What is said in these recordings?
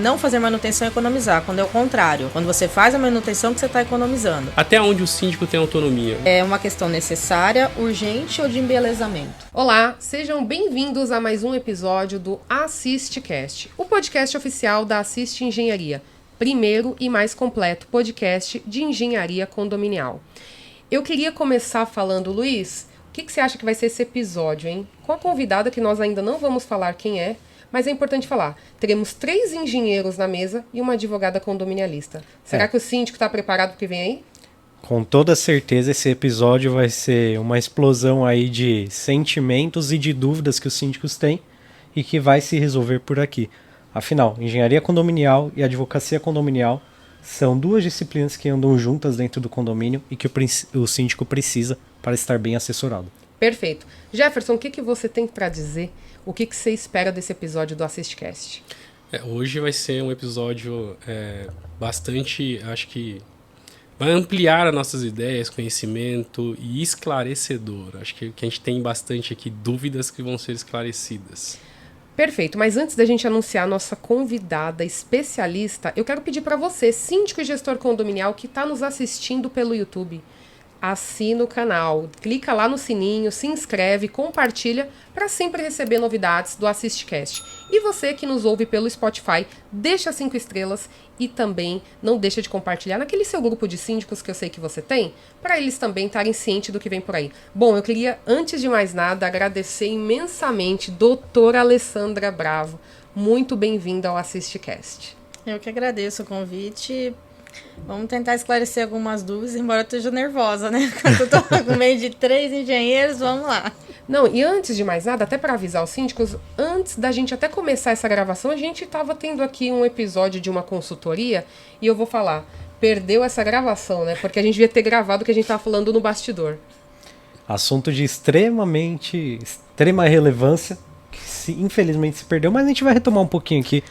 Não fazer manutenção é economizar, quando é o contrário. Quando você faz a manutenção que você está economizando. Até onde o síndico tem autonomia? É uma questão necessária, urgente ou de embelezamento. Olá, sejam bem-vindos a mais um episódio do AssistCast, o podcast oficial da Assist Engenharia, primeiro e mais completo podcast de engenharia condominial. Eu queria começar falando, Luiz, o que você acha que vai ser esse episódio, hein? Com a convidada, que nós ainda não vamos falar quem é, mas é importante falar. Teremos 3 engenheiros na mesa e uma advogada condominialista. Será que o síndico está preparado para o que vem aí? Com toda certeza esse episódio vai ser uma explosão aí de sentimentos e de dúvidas que os síndicos têm e que vai se resolver por aqui. Afinal, engenharia condominial e advocacia condominial são 2 disciplinas que andam juntas dentro do condomínio e que o síndico precisa para estar bem assessorado. Perfeito. Jefferson, o que você tem para dizer? O que você espera desse episódio do AssistCast? Hoje vai ser um episódio bastante, acho que vai ampliar as nossas ideias, conhecimento e esclarecedor. Acho que a gente tem bastante aqui dúvidas que vão ser esclarecidas. Perfeito, mas antes da gente anunciar a nossa convidada especialista, eu quero pedir para você, síndico e gestor condominial que está nos assistindo pelo YouTube, assina o canal, clica lá no sininho, se inscreve, compartilha para sempre receber novidades do AssistCast. E você que nos ouve pelo Spotify, deixa 5 estrelas e também não deixa de compartilhar naquele seu grupo de síndicos que eu sei que você tem, para eles também estarem cientes do que vem por aí. Bom, eu queria, antes de mais nada, agradecer imensamente doutora Alessandra Bravo. Muito bem-vinda ao AssistCast. Eu que agradeço o convite. Vamos tentar esclarecer algumas dúvidas, embora eu esteja nervosa, né? Quando eu tô com meio de 3 engenheiros, vamos lá. Não, e antes de mais nada, até para avisar os síndicos, antes da gente até começar essa gravação, a gente estava tendo aqui um episódio de uma consultoria, e eu vou falar, perdeu essa gravação, né? Porque a gente devia ter gravado o que a gente estava falando no bastidor. Assunto de extrema relevância, que infelizmente se perdeu, mas a gente vai retomar um pouquinho aqui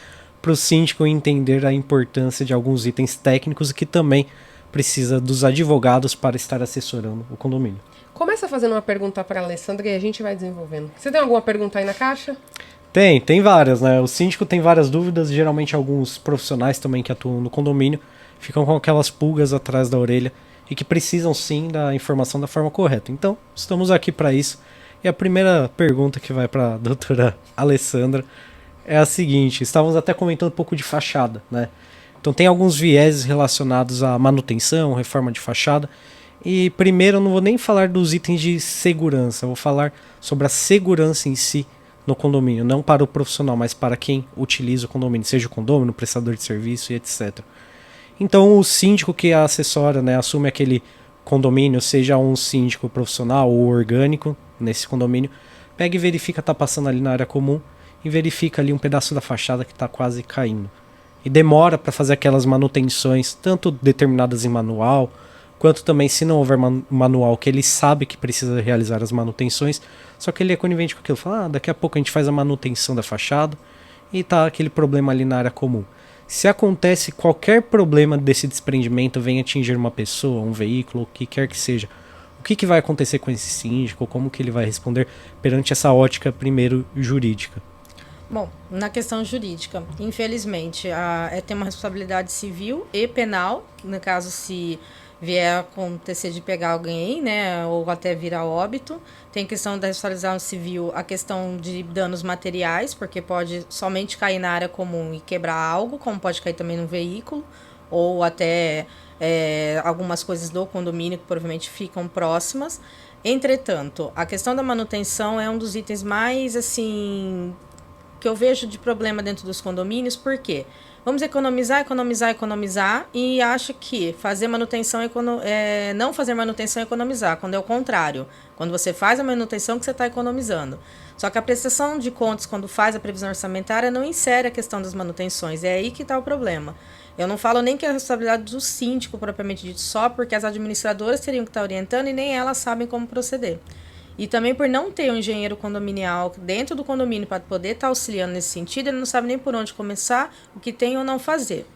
para o síndico entender a importância de alguns itens técnicos e que também precisa dos advogados para estar assessorando o condomínio. Começa fazendo uma pergunta para a Alessandra e a gente vai desenvolvendo. Você tem alguma pergunta aí na caixa? Tem várias, né? O síndico tem várias dúvidas, geralmente alguns profissionais também que atuam no condomínio ficam com aquelas pulgas atrás da orelha e que precisam sim da informação da forma correta. Então, estamos aqui para isso. E a primeira pergunta que vai para a doutora Alessandra é a seguinte: estávamos até comentando um pouco de fachada, né? Então tem alguns vieses relacionados à manutenção, reforma de fachada. E primeiro eu não vou nem falar dos itens de segurança, eu vou falar sobre a segurança em si no condomínio, não para o profissional, mas para quem utiliza o condomínio, seja o condomínio, o prestador de serviço e etc. Então o síndico que assessora, né, assume aquele condomínio, seja um síndico profissional ou orgânico nesse condomínio, pega e verifica, tá passando ali na área comum, e verifica ali um pedaço da fachada que está quase caindo. E demora para fazer aquelas manutenções, tanto determinadas em manual, quanto também se não houver manual, que ele sabe que precisa realizar as manutenções, só que ele é conivente com aquilo. Fala, daqui a pouco a gente faz a manutenção da fachada e tá aquele problema ali na área comum. Se acontece qualquer problema desse desprendimento, vem atingir uma pessoa, um veículo, o que quer que seja, o que vai acontecer com esse síndico, como que ele vai responder perante essa ótica, primeiro, jurídica? Bom, na questão jurídica, infelizmente, tem uma responsabilidade civil e penal, no caso se vier a acontecer de pegar alguém, né, ou até vir a óbito. Tem a questão da responsabilização civil, a questão de danos materiais, porque pode somente cair na área comum e quebrar algo, como pode cair também no veículo, ou até algumas coisas do condomínio que provavelmente ficam próximas. Entretanto, a questão da manutenção é um dos itens mais, assim, que eu vejo de problema dentro dos condomínios. Por quê? Vamos economizar e acha que fazer manutenção não fazer manutenção é economizar, quando é o contrário. Quando você faz a manutenção que você está economizando. Só que a prestação de contas, quando faz a previsão orçamentária, não insere a questão das manutenções. É aí que está o problema. Eu não falo nem que é a responsabilidade do síndico propriamente dito, só porque as administradoras teriam que estar orientando e nem elas sabem como proceder. E também por não ter um engenheiro condominial dentro do condomínio para poder estar auxiliando nesse sentido, ele não sabe nem por onde começar, o que tem ou não fazer.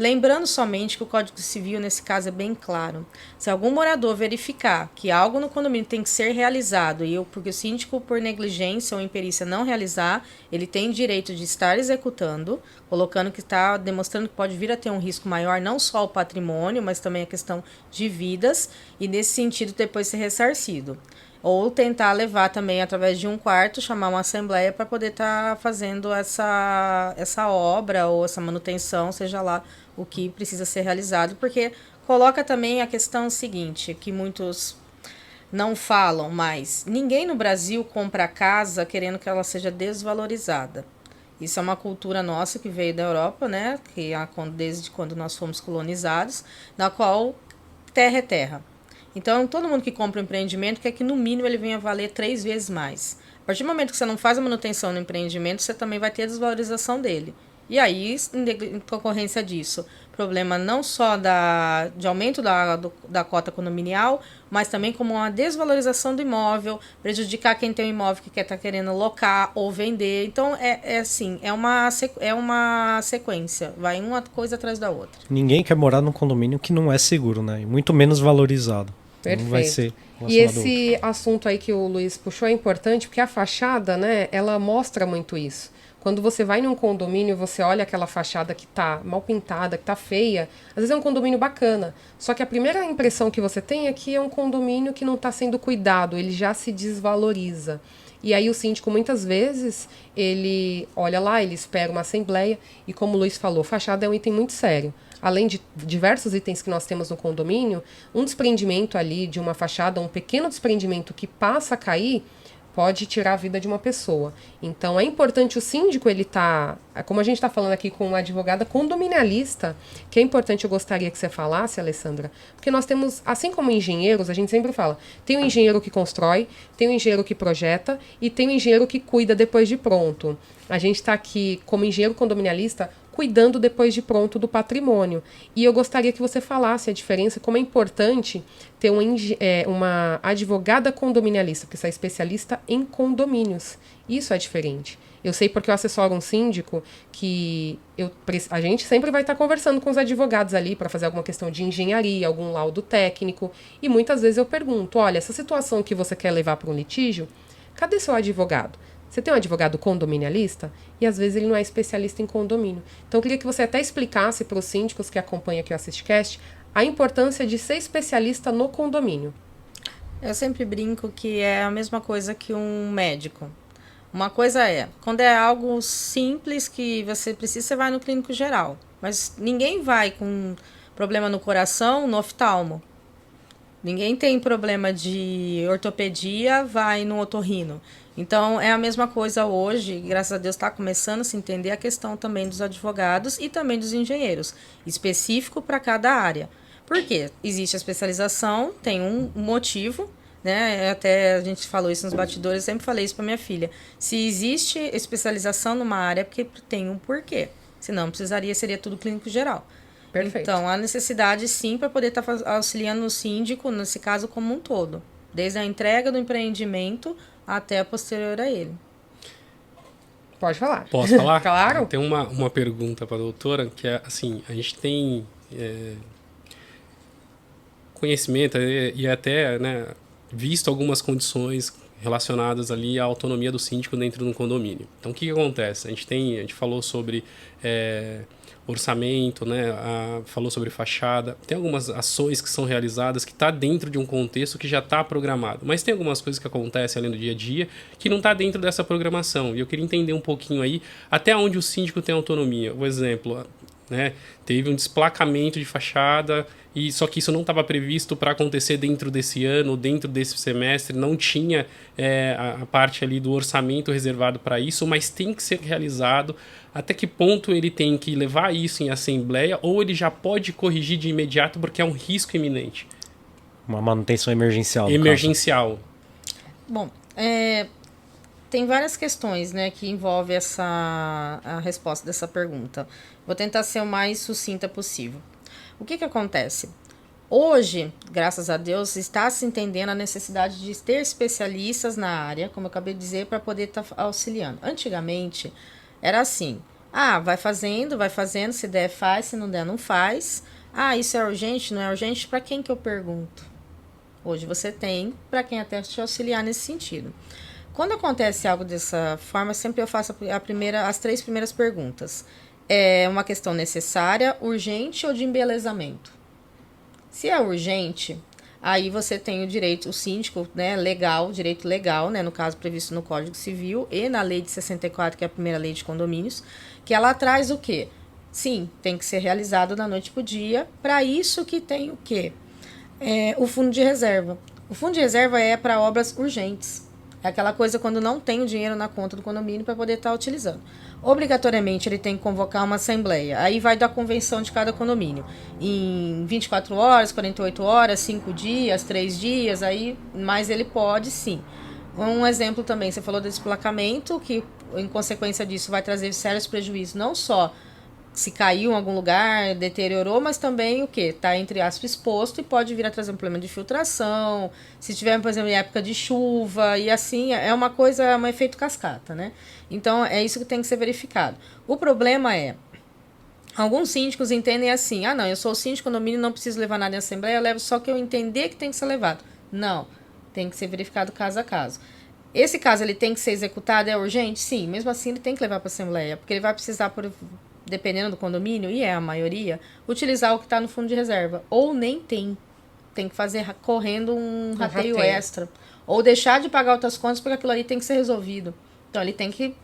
Lembrando somente que o Código Civil, nesse caso, é bem claro. Se algum morador verificar que algo no condomínio tem que ser realizado, porque o síndico, por negligência ou imperícia, não realizar, ele tem direito de estar executando, colocando que está demonstrando que pode vir a ter um risco maior, não só o patrimônio, mas também a questão de vidas, e nesse sentido depois ser ressarcido. Ou tentar levar também, através de um quarto, chamar uma assembleia para poder estar fazendo essa obra ou essa manutenção, seja lá o que precisa ser realizado, porque coloca também a questão seguinte, que muitos não falam, mas ninguém no Brasil compra casa querendo que ela seja desvalorizada. Isso é uma cultura nossa que veio da Europa, né? Desde quando nós fomos colonizados, na qual terra é terra. Então, todo mundo que compra um empreendimento quer que, no mínimo, ele venha valer 3 vezes mais. A partir do momento que você não faz a manutenção no empreendimento, você também vai ter a desvalorização dele. E aí, em concorrência disso, problema não só de aumento da cota condominial, mas também como uma desvalorização do imóvel, prejudicar quem tem um imóvel que está querendo locar ou vender. Então, é uma sequência, vai uma coisa atrás da outra. Ninguém quer morar num condomínio que não é seguro, né? E muito menos valorizado. Perfeito. Não vai ser e esse assunto aí que o Luiz puxou é importante porque a fachada, né, ela mostra muito isso. Quando você vai num condomínio, você olha aquela fachada que tá mal pintada, que tá feia, às vezes é um condomínio bacana, só que a primeira impressão que você tem é que é um condomínio que não está sendo cuidado, ele já se desvaloriza. E aí o síndico, muitas vezes, ele olha lá, ele espera uma assembleia, e como o Luiz falou, fachada é um item muito sério. Além de diversos itens que nós temos no condomínio, um desprendimento ali de uma fachada, um pequeno desprendimento que passa a cair, pode tirar a vida de uma pessoa. Então, é importante o síndico, ele tá, como a gente está falando aqui com uma advogada condominialista, que é importante, eu gostaria que você falasse, Alessandra, porque nós temos, assim como engenheiros, a gente sempre fala, tem o engenheiro que constrói, tem o engenheiro que projeta e tem o engenheiro que cuida depois de pronto. A gente está aqui, como engenheiro condominialista, cuidando depois de pronto do patrimônio. E eu gostaria que você falasse a diferença, como é importante ter uma advogada condominialista, porque você é especialista em condomínios. Isso é diferente. Eu sei porque eu assessoro um síndico que a gente sempre vai estar conversando com os advogados ali para fazer alguma questão de engenharia, algum laudo técnico. E muitas vezes eu pergunto, olha, essa situação que você quer levar para um litígio, cadê seu advogado? Você tem um advogado condominialista e às vezes ele não é especialista em condomínio. Então eu queria que você até explicasse para os síndicos que acompanham aqui o AssistCast a importância de ser especialista no condomínio. Eu sempre brinco que é a mesma coisa que um médico. Uma coisa é, quando é algo simples que você precisa, você vai no clínico geral. Mas ninguém vai com problema no coração no oftalmo. Ninguém tem problema de ortopedia, vai no otorrino. Então, é a mesma coisa hoje, graças a Deus está começando a se entender a questão também dos advogados e também dos engenheiros, específico para cada área. Por quê? Existe a especialização, tem um motivo, né? Até a gente falou isso nos bastidores, eu sempre falei isso para minha filha. Se existe especialização numa área, é porque tem um porquê. Senão, seria tudo clínico geral. Perfeito. Então, há necessidade sim para poder estar auxiliando o síndico, nesse caso, como um todo. Desde a entrega do empreendimento até a posterior a ele. Pode falar. Posso falar? Claro. Tem uma pergunta para a doutora, que é assim, a gente tem conhecimento e até, né, visto algumas condições relacionadas ali à autonomia do síndico dentro de um condomínio. Então, o que acontece? A gente falou sobre orçamento, né? Falou sobre fachada. Tem algumas ações que são realizadas que está dentro de um contexto que já está programado. Mas tem algumas coisas que acontecem ali no dia a dia que não está dentro dessa programação. E eu queria entender um pouquinho aí até onde o síndico tem autonomia. Por exemplo, né, teve um desplacamento de fachada, só que isso não estava previsto para acontecer dentro desse ano, dentro desse semestre, não tinha a parte ali do orçamento reservado para isso, mas tem que ser realizado. Até que ponto ele tem que levar isso em assembleia ou ele já pode corrigir de imediato porque é um risco iminente? Uma manutenção emergencial. Emergencial. Bom, tem várias questões, né, que envolvem a resposta dessa pergunta. Vou tentar ser o mais sucinta possível. O que acontece? Hoje, graças a Deus, está se entendendo a necessidade de ter especialistas na área, como eu acabei de dizer, para poder estar auxiliando. Antigamente, era assim, Vai fazendo, se der faz, se não der não faz. Isso é urgente, não é urgente? Para quem que eu pergunto? Hoje você tem para quem até te auxiliar nesse sentido. Quando acontece algo dessa forma, sempre eu faço as 3 primeiras perguntas. É uma questão necessária, urgente ou de embelezamento? Se é urgente, aí você tem o direito, o síndico, né, direito legal, né, no caso previsto no Código Civil e na Lei de 64, que é a primeira lei de condomínios, que ela traz o quê? Sim, tem que ser realizado da noite para o dia. Para isso que tem o quê? O fundo de reserva. O fundo de reserva é para obras urgentes. É aquela coisa quando não tem o dinheiro na conta do condomínio para poder estar utilizando. Obrigatoriamente ele tem que convocar uma assembleia. Aí vai da convenção de cada condomínio. Em 24 horas, 48 horas, 5 dias, 3 dias, aí, mas ele pode sim. Um exemplo também, você falou do desplacamento, que em consequência disso vai trazer sérios prejuízos, não só se caiu em algum lugar, deteriorou, mas também o que? Está, entre aspas, exposto e pode vir a trazer um problema de filtração, se tiver, por exemplo, em época de chuva, e assim, é uma coisa, é um efeito cascata, né? Então, é isso que tem que ser verificado. O problema é, alguns síndicos entendem assim, não, eu sou o síndico do condomínio, não preciso levar nada em assembleia, eu levo só que eu entender que tem que ser levado. Não, tem que ser verificado caso a caso. Esse caso, ele tem que ser executado, é urgente? Sim, mesmo assim ele tem que levar para a assembleia, porque ele vai precisar, dependendo do condomínio, e é a maioria, utilizar o que está no fundo de reserva. Ou nem tem. Tem que fazer correndo um rateio extra. Ou deixar de pagar outras contas, porque aquilo ali tem que ser resolvido. Então, ele tem que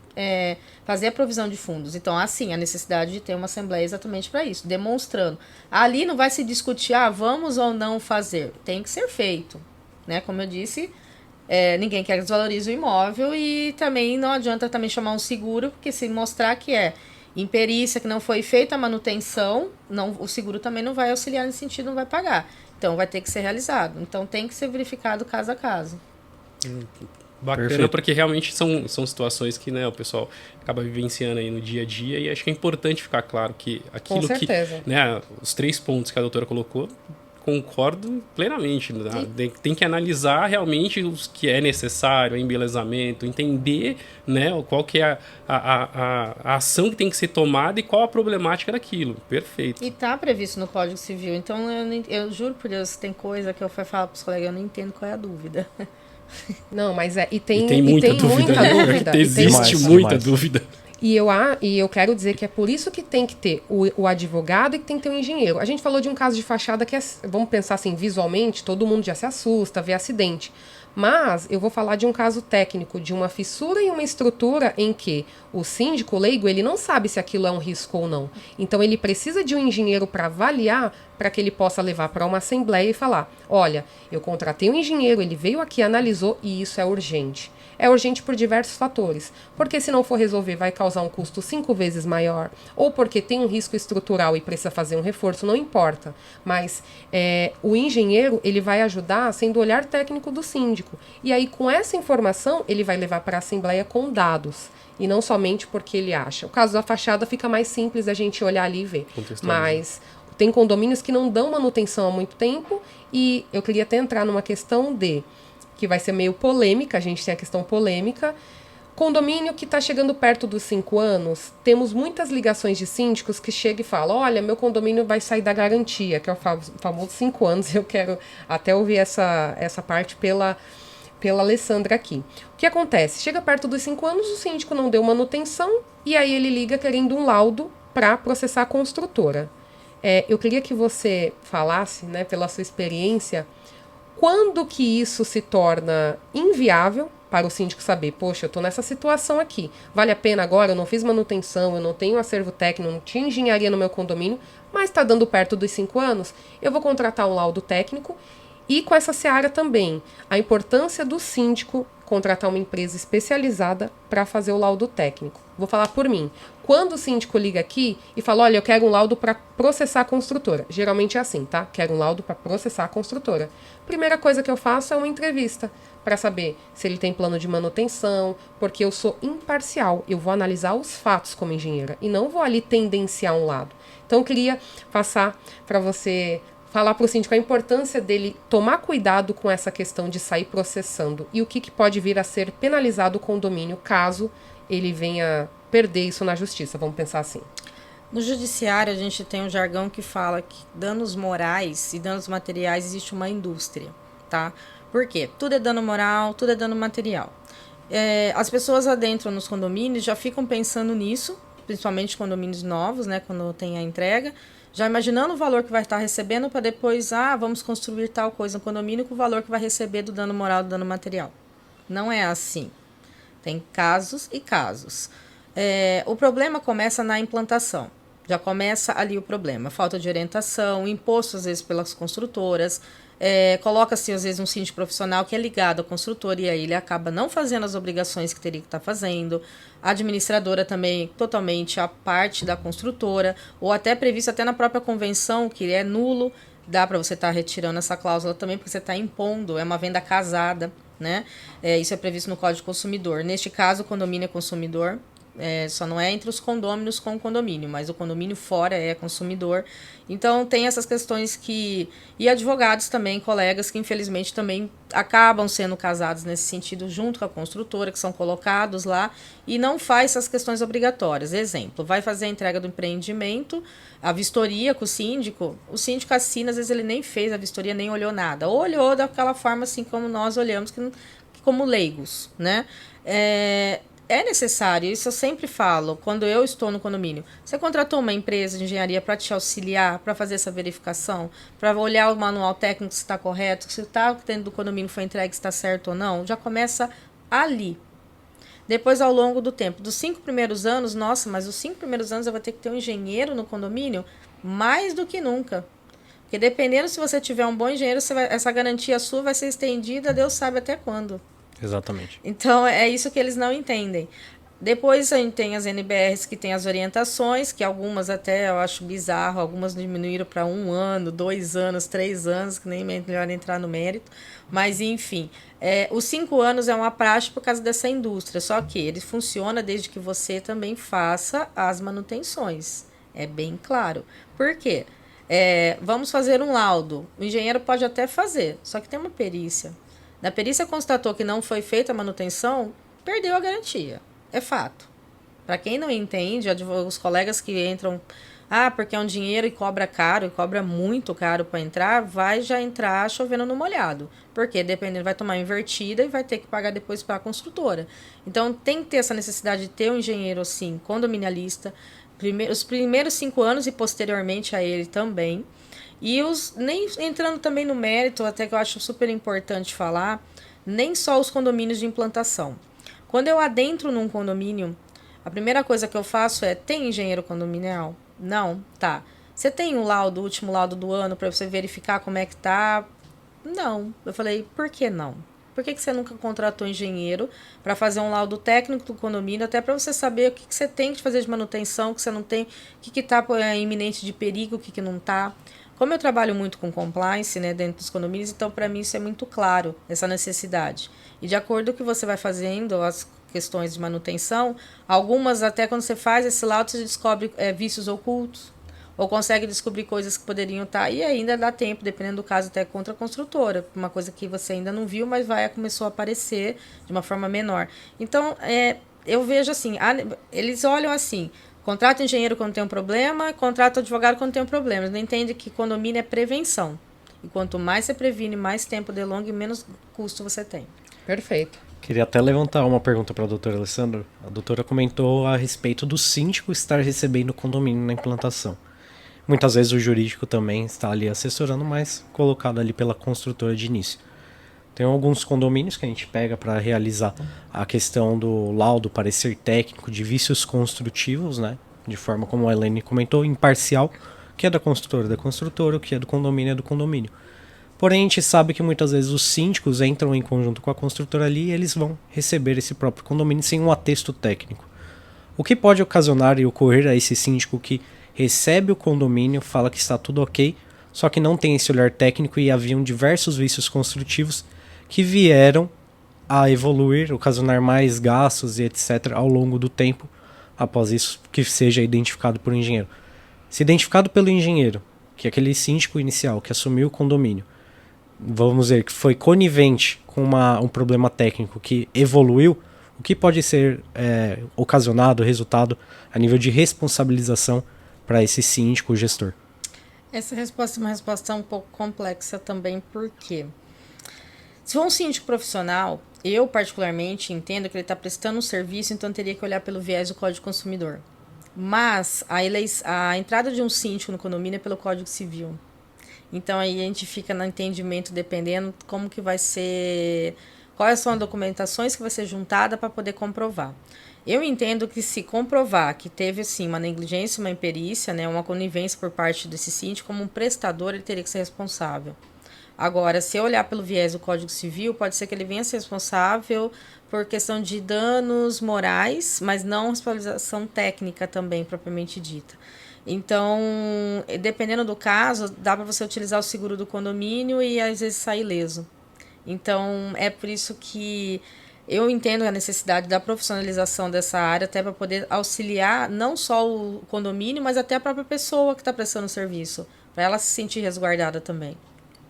fazer a provisão de fundos. Então, assim, a necessidade de ter uma assembleia exatamente para isso, demonstrando. Ali não vai se discutir, vamos ou não fazer. Tem que ser feito. Né? Como eu disse, ninguém quer que desvalorize o imóvel e também não adianta também chamar um seguro, porque se mostrar que em perícia, que não foi feita a manutenção, o seguro também não vai auxiliar nesse sentido, não vai pagar. Então, vai ter que ser realizado. Então, tem que ser verificado caso a caso. Bacana, perfeito. Porque realmente são situações que, né, o pessoal acaba vivenciando aí no dia a dia, e acho que é importante ficar claro que aquilo que, né, os 3 pontos que a doutora colocou, concordo plenamente. Né? Tem que analisar realmente os que é necessário, o embelezamento, entender, né, qual que é a ação que tem que ser tomada e qual a problemática daquilo. Perfeito. E está previsto no Código Civil. Então, eu juro por Deus, tem coisa que eu falo para os colegas, eu não entendo qual é a dúvida. Não, mas tem muita dúvida. Existe muita dúvida. E eu quero dizer que é por isso que tem que ter o advogado e que tem que ter o engenheiro. A gente falou de um caso de fachada que vamos pensar assim, visualmente, todo mundo já se assusta, vê acidente. Mas eu vou falar de um caso técnico, de uma fissura em uma estrutura em que o síndico leigo, ele não sabe se aquilo é um risco ou não. Então ele precisa de um engenheiro para avaliar, para que ele possa levar para uma assembleia e falar, olha, eu contratei um engenheiro, ele veio aqui, analisou e isso é urgente. É urgente por diversos fatores, porque se não for resolver vai causar um custo 5 vezes maior, ou porque tem um risco estrutural e precisa fazer um reforço, não importa. Mas o engenheiro, ele vai ajudar sendo o olhar técnico do síndico. E aí com essa informação ele vai levar para a assembleia com dados, e não somente porque ele acha. O caso da fachada fica mais simples a gente olhar ali e ver. Mas tem condomínios que não dão manutenção há muito tempo, e eu queria até entrar numa questão que vai ser meio polêmica, a gente tem a questão polêmica. Condomínio que está chegando perto dos 5 anos, temos muitas ligações de síndicos que chegam e falam, olha, meu condomínio vai sair da garantia, que é o famoso 5 anos, eu quero até ouvir essa parte pela Alessandra aqui. O que acontece? Chega perto dos 5 anos, o síndico não deu manutenção, e aí ele liga querendo um laudo para processar a construtora. Eu queria que você falasse, né, pela sua experiência, quando que isso se torna inviável para o síndico saber, poxa, eu estou nessa situação aqui, vale a pena agora, eu não fiz manutenção, eu não tenho acervo técnico, não tinha engenharia no meu condomínio, mas está dando perto dos 5 anos, eu vou contratar um laudo técnico. E com essa seara também, a importância do síndico contratar uma empresa especializada para fazer o laudo técnico. Vou falar por mim. Quando o síndico liga aqui e fala, olha, eu quero um laudo para processar a construtora. Geralmente é assim, tá? Quero um laudo para processar a construtora. Primeira coisa que eu faço é uma entrevista para saber se ele tem plano de manutenção, porque eu sou imparcial. Eu vou analisar os fatos como engenheira e não vou ali tendenciar um lado. Então, eu queria passar para você falar para o síndico a importância dele tomar cuidado com essa questão de sair processando e o que pode vir a ser penalizado o condomínio caso ele venha perder isso na justiça, vamos pensar assim. No judiciário, a gente tem um jargão que fala que danos morais e danos materiais existe uma indústria, tá? Por quê? Tudo é dano moral, tudo é dano material. As pessoas adentram nos condomínios já ficam pensando nisso, principalmente condomínios novos, né, quando tem a entrega, já imaginando o valor que vai estar recebendo para depois, vamos construir tal coisa no condomínio com o valor que vai receber do dano moral, do dano material. Não é assim. Tem casos e casos. O problema começa na implantação. Já começa ali o problema. Falta de orientação, imposto às vezes pelas construtoras. Coloca-se às vezes um síndico profissional que é ligado à construtora e aí ele acaba não fazendo as obrigações que teria que estar fazendo. A administradora também totalmente a parte da construtora, ou até previsto até na própria convenção, que é nulo. Dá para você estar retirando essa cláusula também, porque você está impondo, é uma venda casada, né? Isso é previsto no Código do Consumidor. Neste caso, o condomínio é consumidor. Só não é entre os condôminos com o condomínio, mas o condomínio fora é consumidor. Então tem essas questões que... E advogados também, colegas que infelizmente também acabam sendo casados nesse sentido junto com a construtora, que são colocados lá e não faz essas questões obrigatórias. Exemplo, vai fazer a entrega do empreendimento, a vistoria com o síndico assina, às vezes ele nem fez a vistoria, nem olhou nada. Ou olhou daquela forma assim como nós olhamos, como leigos, né? É necessário, isso eu sempre falo, quando eu estou no condomínio. Você contratou uma empresa de engenharia para te auxiliar, para fazer essa verificação, para olhar o manual técnico se está correto, se está dentro do condomínio foi entregue, se está certo ou não, já começa ali. Depois, ao longo do tempo, dos 5 primeiros anos, mas os 5 primeiros anos eu vou ter que ter um engenheiro no condomínio mais do que nunca. Porque dependendo se você tiver um bom engenheiro, essa garantia sua vai ser estendida, Deus sabe até quando. Exatamente. Então, é isso que eles não entendem. Depois a gente tem as NBRs que tem as orientações, que algumas até eu acho bizarro, algumas diminuíram para 1 ano, 2 anos, 3 anos, que nem é melhor entrar no mérito. Mas, enfim, os 5 anos é uma praxe por causa dessa indústria, só que ele funciona desde que você também faça as manutenções. É bem claro. Por quê? Vamos fazer um laudo. O engenheiro pode até fazer, só que tem uma perícia. Na perícia constatou que não foi feita a manutenção, perdeu a garantia. É fato. Para quem não entende, os colegas que entram, porque é um dinheiro e cobra caro, e cobra muito caro para entrar, vai já entrar chovendo no molhado. Porque dependendo, vai tomar invertida e vai ter que pagar depois para a construtora. Então tem que ter essa necessidade de ter um engenheiro, assim, condominialista, os primeiros 5 anos e posteriormente a ele também. E nem entrando também no mérito, até que eu acho super importante falar, nem só os condomínios de implantação. Quando eu adentro num condomínio, a primeira coisa que eu faço tem engenheiro condominial? Não? Tá. Você tem o último laudo do ano para você verificar como é que tá? Não. Eu falei, por que não? Por que você nunca contratou engenheiro para fazer um laudo técnico do condomínio, até para você saber o que você tem que fazer de manutenção, o que você não tem, o que está iminente de perigo, o que não está? Como eu trabalho muito com compliance, né, dentro dos condomínios, então para mim isso é muito claro, essa necessidade. E de acordo com o que você vai fazendo, as questões de manutenção, algumas até quando você faz esse laudo, você descobre vícios ocultos, ou consegue descobrir coisas que poderiam estar, e ainda dá tempo, dependendo do caso, até contra a construtora, uma coisa que você ainda não viu, mas começou a aparecer de uma forma menor. Então, eu vejo assim, eles olham assim, contrata engenheiro quando tem um problema, contrata advogado quando tem um problema. Eles não entendem que condomínio é prevenção. E quanto mais você previne, mais tempo delonga e menos custo você tem. Perfeito. Queria até levantar uma pergunta para a doutora Alessandra. A doutora comentou a respeito do síndico estar recebendo o condomínio na implantação. Muitas vezes o jurídico também está ali assessorando, mas colocado ali pela construtora de início. Tem alguns condomínios que a gente pega para realizar a questão do laudo, parecer técnico de vícios construtivos, né? De forma como a Helene comentou, imparcial, que é da construtora, o que é do condomínio. Porém, a gente sabe que muitas vezes os síndicos entram em conjunto com a construtora ali e eles vão receber esse próprio condomínio sem um atexto técnico. O que pode ocasionar e ocorrer a esse síndico que recebe o condomínio, fala que está tudo ok, só que não tem esse olhar técnico e haviam diversos vícios construtivos que vieram a evoluir, ocasionar mais gastos e etc. ao longo do tempo, após isso que seja identificado por um engenheiro. Se identificado pelo engenheiro, que é aquele síndico inicial que assumiu o condomínio, vamos dizer que foi conivente com um problema técnico que evoluiu, O que pode ser ocasionado, resultado a nível de responsabilização para esse síndico, gestor? Essa resposta é uma resposta um pouco complexa também, porque se for um síndico profissional, eu particularmente entendo que ele está prestando um serviço, então teria que olhar pelo viés do Código do Consumidor. Mas a entrada de um síndico no condomínio é pelo Código Civil. Então aí a gente fica no entendimento dependendo como que vai ser, quais são as documentações que vai ser juntada para poder comprovar. Eu entendo que se comprovar que teve assim uma negligência, uma imperícia, né, uma conivência por parte desse síndico, como um prestador, ele teria que ser responsável. Agora, se eu olhar pelo viés do Código Civil, pode ser que ele venha a ser responsável por questão de danos morais, mas não responsabilização técnica também, propriamente dita. Então, dependendo do caso, dá para você utilizar o seguro do condomínio e às vezes sair ileso. Então, é por isso que eu entendo a necessidade da profissionalização dessa área, até para poder auxiliar não só o condomínio, mas até a própria pessoa que está prestando o serviço, para ela se sentir resguardada também.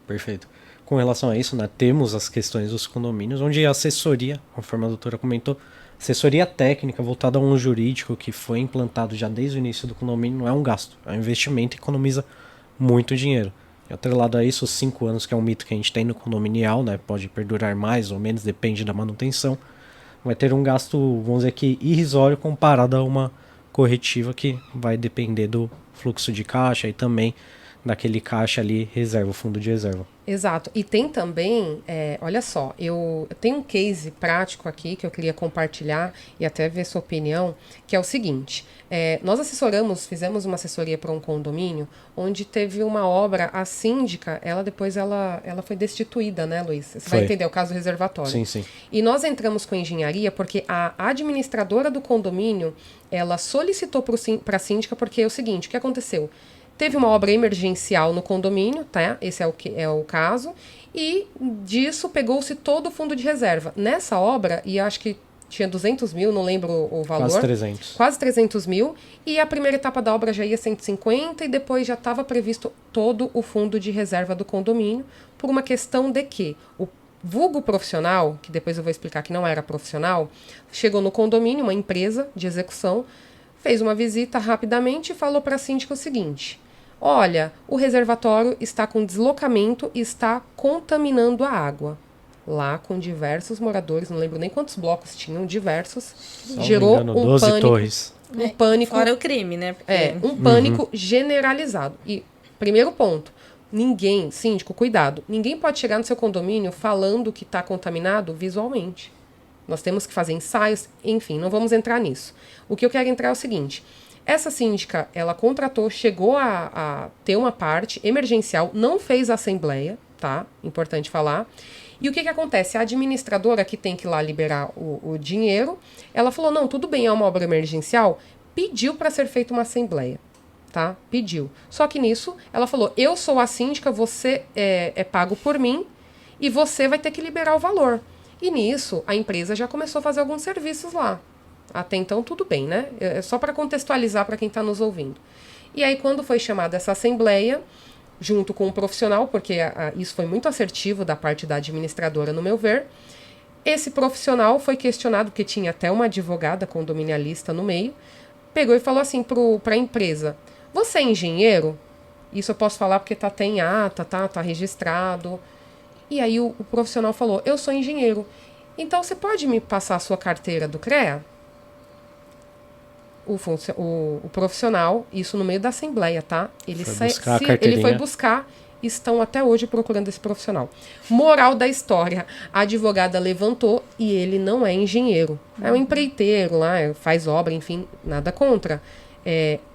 Perfeito. Com relação a isso, né, temos as questões dos condomínios, onde a assessoria, conforme a doutora comentou, assessoria técnica voltada a um jurídico que foi implantado já desde o início do condomínio não é um gasto, é um investimento e economiza muito dinheiro. E atrelado a isso, os 5 anos, que é um mito que a gente tem no condominial, né, pode perdurar mais ou menos, depende da manutenção, vai ter um gasto, vamos dizer que irrisório comparado a uma corretiva que vai depender do fluxo de caixa e também daquele caixa ali, reserva, fundo de reserva. Exato. E tem também, olha só, eu tenho um case prático aqui que eu queria compartilhar e até ver sua opinião, que é o seguinte, nós fizemos uma assessoria para um condomínio onde teve uma obra, a síndica, ela foi destituída, né, Luiz? Você vai entender o caso do reservatório. Sim, sim. E nós entramos com a engenharia porque a administradora do condomínio, ela solicitou para a síndica porque é o seguinte, o que aconteceu? Teve uma obra emergencial no condomínio, tá? Esse é o caso. E disso pegou-se todo o fundo de reserva. Nessa obra, e acho que tinha 200 mil, não lembro o valor. Quase 300. Quase 300 mil. E a primeira etapa da obra já ia 150 e depois já estava previsto todo o fundo de reserva do condomínio por uma questão de que o vulgo profissional, que depois eu vou explicar que não era profissional, chegou no condomínio, uma empresa de execução, fez uma visita rapidamente e falou para a síndica o seguinte: olha, o reservatório está com deslocamento e está contaminando a água. Lá com diversos moradores, não lembro nem quantos blocos tinham, diversos. Gerou um 12 pânico. torres. Um pânico. Fora o crime, né? Porque... Um pânico generalizado. E, primeiro ponto, ninguém, síndico, cuidado, ninguém pode chegar no seu condomínio falando que está contaminado visualmente. Nós temos que fazer ensaios, enfim, não vamos entrar nisso. O que eu quero entrar é o seguinte: essa síndica, ela contratou, chegou a ter uma parte emergencial, não fez a assembleia, tá? Importante falar. E o que acontece? A administradora que tem que ir lá liberar o dinheiro, ela falou, não, tudo bem, é uma obra emergencial, pediu para ser feita uma assembleia, tá? Pediu. Só que nisso, ela falou, eu sou a síndica, você é pago por mim e você vai ter que liberar o valor. E nisso, a empresa já começou a fazer alguns serviços lá. Até então, tudo bem, né? É só para contextualizar para quem está nos ouvindo. E aí, quando foi chamada essa assembleia, junto com o profissional, porque isso foi muito assertivo da parte da administradora, no meu ver, esse profissional foi questionado, porque tinha até uma advogada condominialista no meio, pegou e falou assim para a empresa, você é engenheiro? Isso eu posso falar porque tá até em ata, tá registrado. E aí o profissional falou, eu sou engenheiro, então você pode me passar a sua carteira do CREA? O profissional, isso no meio da assembleia, tá? Ele foi buscar, estão até hoje procurando esse profissional. Moral da história, a advogada levantou e ele não é engenheiro. É um empreiteiro lá, faz obra, enfim, nada contra.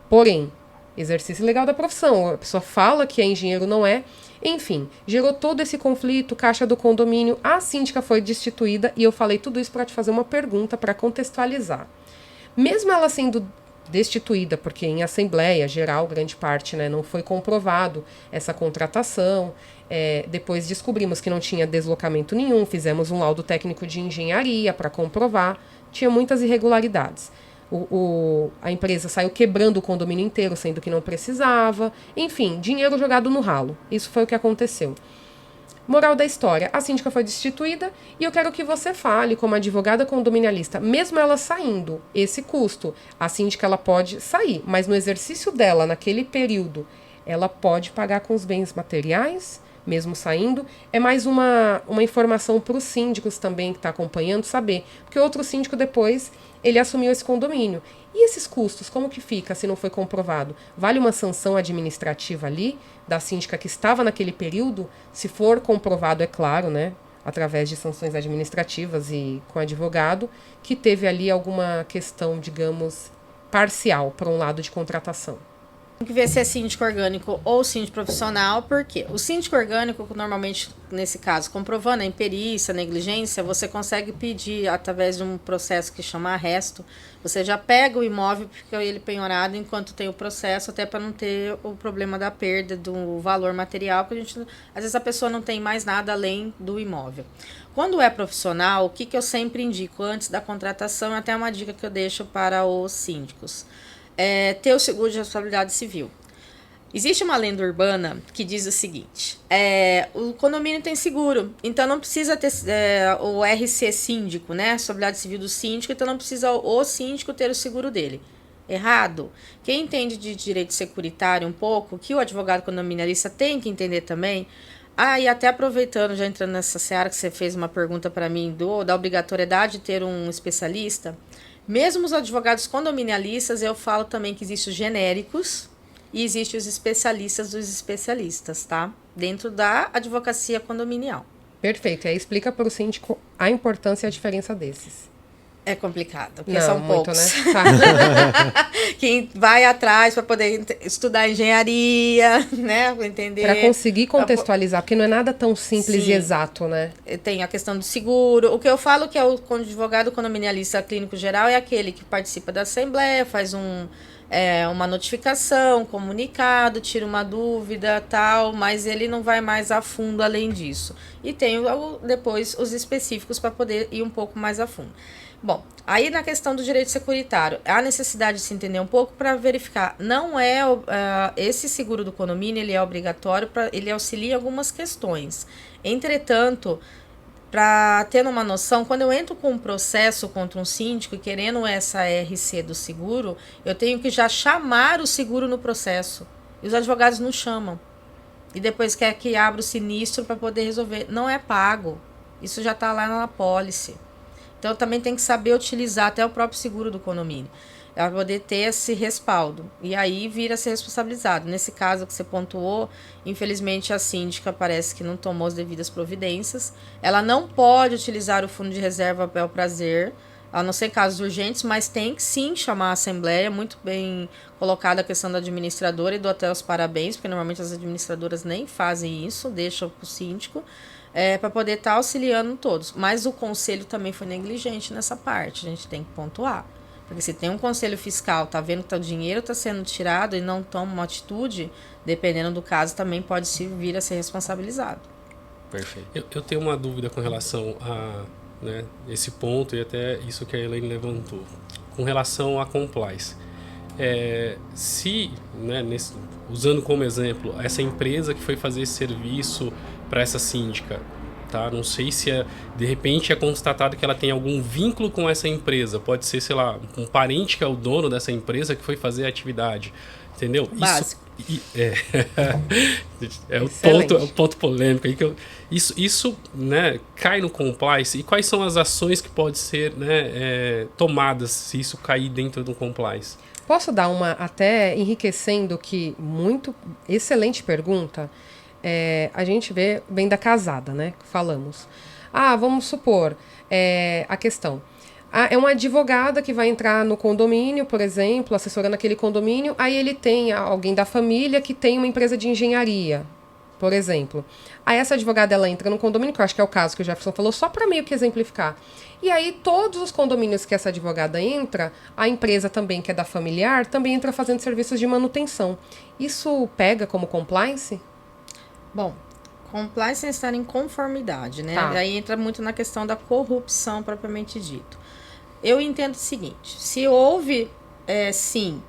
Porém, exercício legal da profissão, a pessoa fala que é engenheiro, não é. Enfim, gerou todo esse conflito, caixa do condomínio, a síndica foi destituída e eu falei tudo isso para te fazer uma pergunta, para contextualizar. Mesmo ela sendo destituída, porque em assembleia geral, grande parte, né, não foi comprovado essa contratação, depois descobrimos que não tinha deslocamento nenhum, fizemos um laudo técnico de engenharia para comprovar, tinha muitas irregularidades. A empresa saiu quebrando o condomínio inteiro, sendo que não precisava, enfim, dinheiro jogado no ralo, isso foi o que aconteceu. Moral da história, a síndica foi destituída e eu quero que você fale, como advogada condominialista, mesmo ela saindo, esse custo, a síndica ela pode sair, mas no exercício dela, naquele período, ela pode pagar com os bens materiais, mesmo saindo. É mais uma informação para os síndicos também que está acompanhando saber, porque outro síndico depois, ele assumiu esse condomínio. E esses custos, como que fica se não foi comprovado? Vale uma sanção administrativa ali, da síndica que estava naquele período? Se for comprovado, é claro, né? Através de sanções administrativas e com advogado, que teve ali alguma questão, digamos, parcial para um lado de contratação. Tem que ver se é síndico orgânico ou síndico profissional, porque o síndico orgânico, normalmente, nesse caso, comprovando a imperícia, a negligência, você consegue pedir, através de um processo que chama arresto, você já pega o imóvel, fica ele penhorado enquanto tem o processo, até para não ter o problema da perda do valor material, porque às vezes a pessoa não tem mais nada além do imóvel. Quando é profissional, o que eu sempre indico antes da contratação, é até uma dica que eu deixo para os síndicos. Ter o seguro de responsabilidade civil. Existe uma lenda urbana que diz o seguinte: o condomínio tem seguro, então não precisa ter o RC síndico, né? Responsabilidade civil do síndico, então não precisa o síndico ter o seguro dele. Errado. Quem entende de direito securitário um pouco, que o advogado condominialista tem que entender também. E até aproveitando, já entrando nessa seara que você fez uma pergunta para mim da obrigatoriedade de ter um especialista. Mesmo os advogados condominialistas, eu falo também que existem os genéricos e existem os especialistas dos especialistas, tá? Dentro da advocacia condominial. Perfeito. E aí explica para o síndico a importância e a diferença desses. É complicado, porque não, são muito, poucos. Né? Tá. Quem vai atrás para poder estudar engenharia, né? Para entender. Para conseguir contextualizar, porque não é nada tão simples. Sim. E exato, né? Tem a questão do seguro. O que eu falo que é o advogado condominialista clínico geral é aquele que participa da assembleia, faz uma notificação, comunicado, tira uma dúvida, tal, mas ele não vai mais a fundo além disso. E tem depois os específicos para poder ir um pouco mais a fundo. Bom, aí na questão do direito securitário, há necessidade de se entender um pouco para verificar. Não esse seguro do condomínio, ele é obrigatório, ele auxilia algumas questões. Entretanto, para ter uma noção, quando eu entro com um processo contra um síndico e querendo essa RC do seguro, eu tenho que já chamar o seguro no processo. E os advogados não chamam. E depois quer que abra o sinistro para poder resolver. Não é pago. Isso já está lá na apólice. Então, também tem que saber utilizar até o próprio seguro do condomínio, para poder ter esse respaldo. E aí, vira a ser responsabilizado. Nesse caso que você pontuou, infelizmente, a síndica parece que não tomou as devidas providências. Ela não pode utilizar o fundo de reserva a bel prazer, a não ser casos urgentes, mas tem que sim chamar a assembleia. Muito bem colocada a questão da administradora, e dou até os parabéns, porque normalmente as administradoras nem fazem isso, deixam para o síndico. Para poder estar auxiliando todos. Mas o conselho também foi negligente nessa parte, a gente tem que pontuar. Porque se tem um conselho fiscal, tá vendo que o dinheiro está sendo tirado e não toma uma atitude, dependendo do caso, também pode vir a ser responsabilizado. Perfeito. Eu tenho uma dúvida com relação a esse ponto e até isso que a Elaine levantou. Com relação a compliance. Usando como exemplo, essa empresa que foi fazer esse serviço para essa síndica, tá? Não sei se de repente é constatado que ela tem algum vínculo com essa empresa. Pode ser, sei lá, um parente que é o dono dessa empresa que foi fazer a atividade. Entendeu? Básico. O ponto polêmico aí que isso cai no compliance. E quais são as ações que podem ser tomadas se isso cair dentro do compliance? Posso dar uma, até enriquecendo, que muito excelente pergunta. A gente vem da casada, né? Falamos. Vamos supor, a questão. É uma advogada que vai entrar no condomínio, por exemplo, assessorando aquele condomínio, aí ele tem alguém da família que tem uma empresa de engenharia, por exemplo. Aí essa advogada, ela entra no condomínio, que eu acho que é o caso que o Jefferson falou, só para meio que exemplificar. E aí todos os condomínios que essa advogada entra, a empresa também, que é da familiar, também entra fazendo serviços de manutenção. Isso pega como compliance? Bom, compliance é estar em conformidade, né? Tá. Aí entra muito na questão da corrupção propriamente dito. Eu entendo o seguinte: se houve, sim,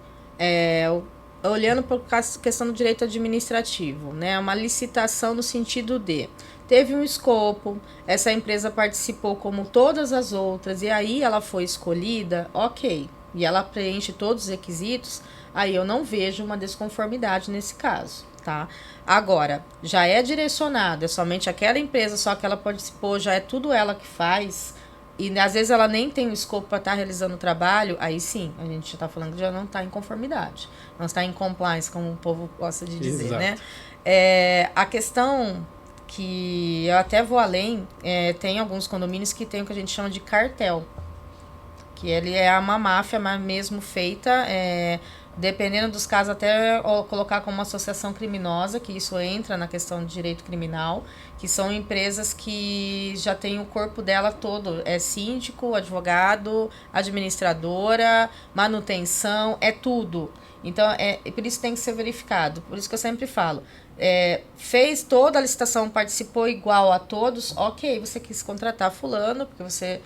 olhando para a questão do direito administrativo, né? Uma licitação no sentido de teve um escopo, essa empresa participou como todas as outras e aí ela foi escolhida, ok, e ela preenche todos os requisitos, aí eu não vejo uma desconformidade nesse caso, tá? Agora, já é direcionado, é somente aquela empresa, só que ela participou, já é tudo ela que faz, e às vezes ela nem tem o escopo para estar realizando o trabalho, aí sim, a gente já está falando que já não está em conformidade, não está em compliance, como o povo gosta de dizer, Exato. né? A questão que eu até vou além, tem alguns condomínios que tem o que a gente chama de cartel, que ele é uma máfia mesmo feita, dependendo dos casos, até colocar como uma associação criminosa, que isso entra na questão de direito criminal, que são empresas que já tem o corpo dela todo, é síndico, advogado, administradora, manutenção, é tudo. Então, por isso tem que ser verificado, por isso que eu sempre falo, fez toda a licitação, participou igual a todos, ok, você quis contratar fulano, porque você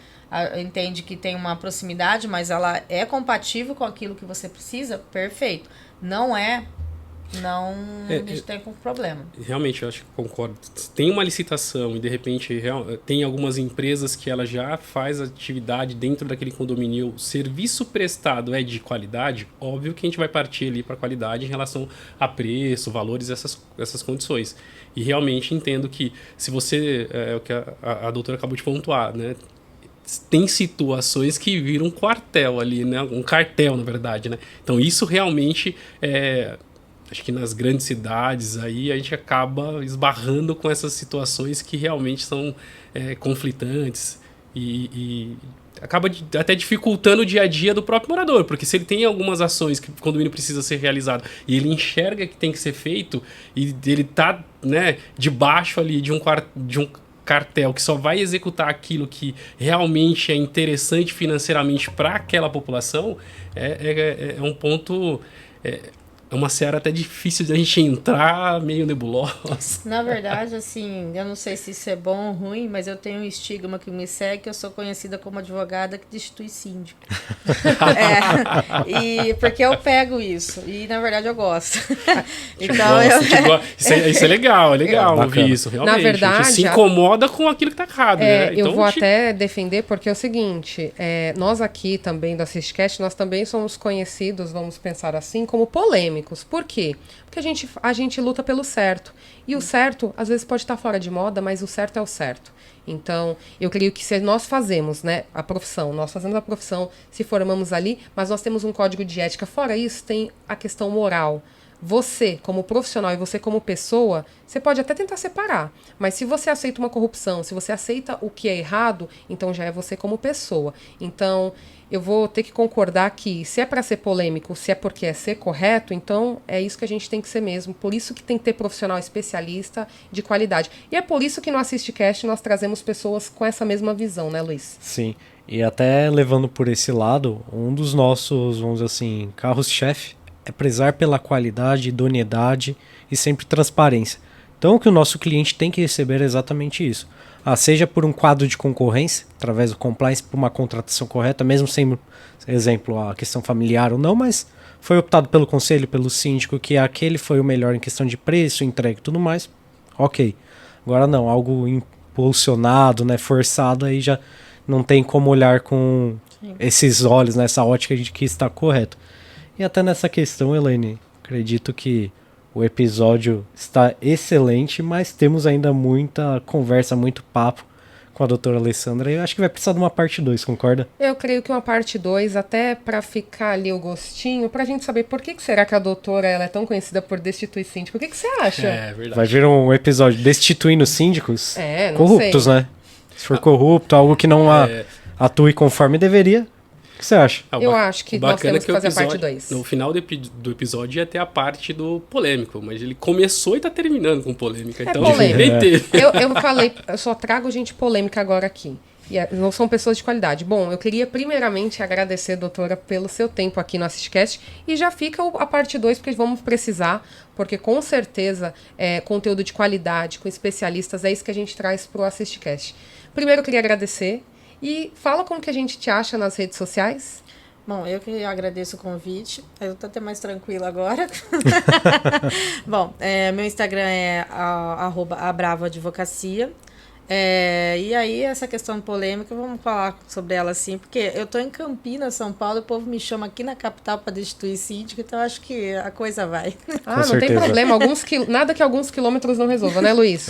entende que tem uma proximidade, mas ela é compatível com aquilo que você precisa, perfeito. Não a gente tem problema. Realmente, eu acho que concordo. Tem uma licitação e, de repente, tem algumas empresas que ela já faz atividade dentro daquele condomínio. O serviço prestado é de qualidade, óbvio que a gente vai partir ali para qualidade em relação a preço, valores, essas condições. E realmente entendo que se você, o que a doutora acabou de pontuar, né? Tem situações que viram um quartel ali, né? Um cartel, na verdade, né? Então, isso realmente acho que nas grandes cidades aí a gente acaba esbarrando com essas situações que realmente são conflitantes e acaba até dificultando o dia a dia do próprio morador, porque se ele tem algumas ações que o condomínio precisa ser realizado e ele enxerga que tem que ser feito e ele tá, né, debaixo ali de um cartel que só vai executar aquilo que realmente é interessante financeiramente para aquela população, é um ponto... É uma seara até difícil de a gente entrar, meio nebulosa. Na verdade, assim, eu não sei se isso é bom ou ruim, mas eu tenho um estigma que me segue, que eu sou conhecida como advogada que destitui síndico. E porque eu pego isso, e na verdade eu gosto. Então, isso é legal, ouvir isso, realmente. Na verdade, a gente se incomoda com aquilo que tá errado, né? Então, eu vou até defender, porque é o seguinte, nós aqui também do AssistCast, nós também somos conhecidos, vamos pensar assim, como polêmicos. Por quê? Porque a gente luta pelo certo. E o certo, às vezes, pode estar fora de moda, mas o certo é o certo. Então, eu creio que se nós fazemos, né, nós fazemos a profissão, se formamos ali, mas nós temos um código de ética. Fora isso, tem a questão moral. Você, como profissional, e você como pessoa, você pode até tentar separar. Mas se você aceita uma corrupção, se você aceita o que é errado, então já é você como pessoa. Então, eu vou ter que concordar que se é para ser polêmico, se é porque é ser correto, então é isso que a gente tem que ser mesmo. Por isso que tem que ter profissional especialista de qualidade. E é por isso que no AssistCast nós trazemos pessoas com essa mesma visão, né, Luiz? Sim. E até levando por esse lado, um dos nossos, vamos dizer assim, carros-chefe é prezar pela qualidade, idoneidade e sempre transparência. Então o que o nosso cliente tem que receber é exatamente isso. Seja por um quadro de concorrência, através do compliance, por uma contratação correta, mesmo sem, exemplo, a questão familiar ou não, mas foi optado pelo conselho, pelo síndico, que aquele foi o melhor em questão de preço, entrega e tudo mais, ok. Agora não, algo impulsionado, né, forçado, aí já não tem como olhar com esses olhos, nessa ótica de que está correto. E até nessa questão, Elaine, acredito que o episódio está excelente, mas temos ainda muita conversa, muito papo com a doutora Alessandra. Eu acho que vai precisar de uma parte 2, concorda? Eu creio que uma parte 2, até para ficar ali o gostinho, pra gente saber por que será que a doutora ela é tão conhecida por destituir síndico. O que você acha? É verdade. Vai vir um episódio destituindo síndicos não corruptos, sei. né? Se for corrupto, algo que não atue conforme deveria. O que você acha? Eu acho que nós temos que fazer a parte 2. No final do episódio ia ter a parte do polêmico, mas ele começou e tá terminando com polêmica. Então polêmica. nem teve. Eu falei, eu só trago gente polêmica agora aqui. E não são pessoas de qualidade. Bom, eu queria primeiramente agradecer, doutora, pelo seu tempo aqui no AssistCast. E já fica a parte 2, porque vamos precisar, porque com certeza conteúdo de qualidade, com especialistas, é isso que a gente traz pro AssistCast. Primeiro eu queria agradecer. E fala como que a gente te acha nas redes sociais. Bom, eu que agradeço o convite. Eu tô até mais tranquila agora. Bom, meu Instagram é @abravaadvocacia. E aí, essa questão polêmica, vamos falar sobre ela assim, porque eu tô em Campinas, São Paulo, o povo me chama aqui na capital para destituir síndico, então eu acho que a coisa vai. Não tem problema. Nada que alguns quilômetros não resolva, né, Luiz?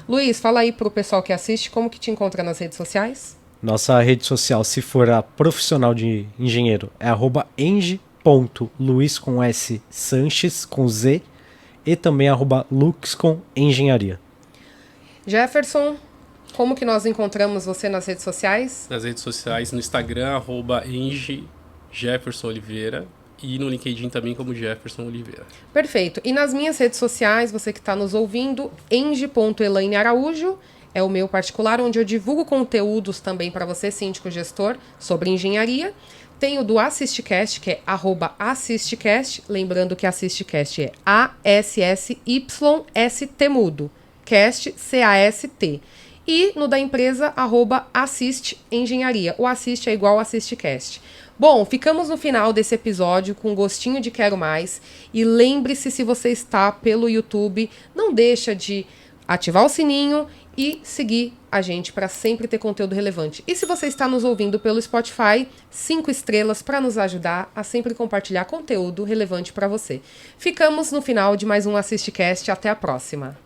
Luiz, fala aí pro pessoal que assiste, como que te encontra nas redes sociais? Nossa rede social, se for a profissional de engenheiro, é @eng.luiz com S Sanches com Z e também @lux com engenharia. Jefferson, como que nós encontramos você nas redes sociais? Nas redes sociais, no Instagram, @eng_jeffersonoliveira e no LinkedIn também como Jefferson Oliveira. Perfeito. E nas minhas redes sociais, você que está nos ouvindo, eng.elainearaújo, é o meu particular, onde eu divulgo conteúdos também para você, síndico gestor, sobre engenharia. Tem o do AssistCast, que é @AssistCast, lembrando que AssistCast é ASSYST mudo, Cast, CAST. E no da empresa, @AssistEngenharia. O Assist é igual ao AssistCast. Bom, ficamos no final desse episódio com gostinho de quero mais. E lembre-se, se você está pelo YouTube, não deixa de ativar o sininho e seguir a gente para sempre ter conteúdo relevante. E se você está nos ouvindo pelo Spotify, 5 estrelas para nos ajudar a sempre compartilhar conteúdo relevante para você. Ficamos no final de mais um AssistCast. Até a próxima.